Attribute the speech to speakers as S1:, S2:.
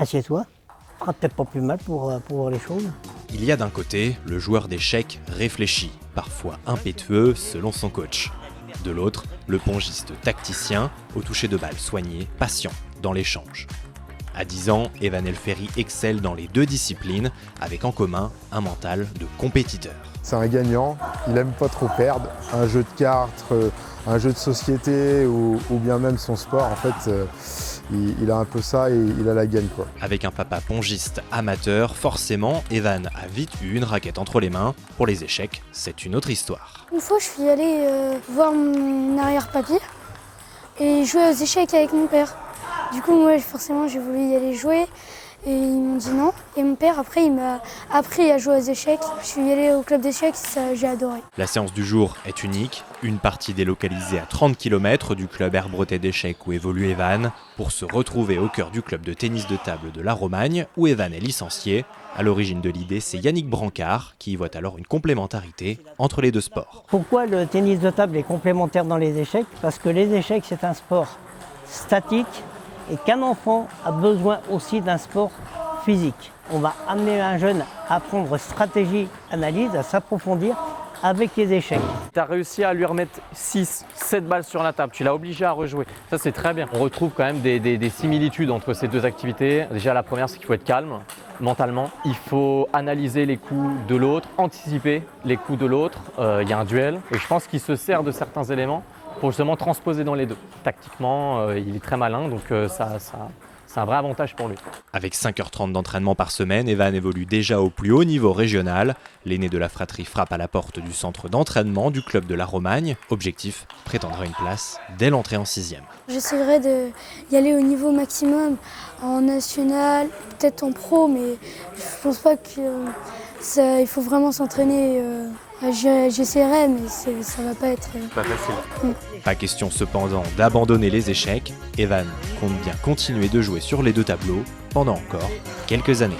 S1: assieds-toi, fera peut-être pas plus mal pour voir les choses.
S2: Il y a d'un côté le joueur d'échecs réfléchi, parfois impétueux selon son coach. De l'autre, le pongiste tacticien, au toucher de balle soigné, patient dans l'échange. À 10 ans, Evan Elferi excelle dans les deux disciplines, avec en commun un mental de compétiteur.
S3: C'est un gagnant, il aime pas trop perdre. Un jeu de cartes, un jeu de société ou bien même son sport, en fait, il a un peu ça et il a la gagne, quoi.
S2: Avec un papa pongiste amateur, forcément, Evan a vite eu une raquette entre les mains. Pour les échecs, c'est une autre histoire.
S4: Une fois, je suis allée voir mon arrière-papy et jouer aux échecs avec mon père. Du coup, moi, forcément, j'ai voulu y aller jouer et ils m'ont dit non. Et mon père, après, il m'a appris à jouer aux échecs. Je suis allée au club d'échecs, j'ai adoré.
S2: La séance du jour est unique. Une partie délocalisée à 30 km du club Herbretet d'échecs où évolue Evan, pour se retrouver au cœur du club de tennis de table de la Romagne, où Evan est licencié. À l'origine de l'idée, c'est Yannick Brancard qui y voit alors une complémentarité entre les deux sports.
S1: Pourquoi le tennis de table est complémentaire dans les échecs? Parce que les échecs, c'est un sport statique et qu'un enfant a besoin aussi d'un sport physique. On va amener un jeune à apprendre stratégie, analyse, à s'approfondir avec les échecs.
S5: Tu as réussi à lui remettre 6, 7 balles sur la table, tu l'as obligé à rejouer. Ça, c'est très bien. On retrouve quand même des similitudes entre ces deux activités. Déjà, la première, c'est qu'il faut être calme mentalement. Il faut analyser les coups de l'autre, anticiper les coups de l'autre. Il y a un duel et je pense qu'il se sert de certains éléments pour justement transposer dans les deux. Tactiquement, il est très malin, donc c'est un vrai avantage pour lui.
S2: Avec 5h30 d'entraînement par semaine, Evan évolue déjà au plus haut niveau régional. L'aîné de la fratrie frappe à la porte du centre d'entraînement du club de la Romagne. Objectif, prétendre à une place dès l'entrée en 6e.
S4: J'essaierai d'y aller au niveau maximum, en national, peut-être en pro, mais je pense pas qu'il faut vraiment s'entraîner. J'essaierai, mais ça va pas être
S5: Pas facile.
S2: Pas question cependant d'abandonner les échecs. Evan compte bien continuer de jouer sur les deux tableaux pendant encore quelques années.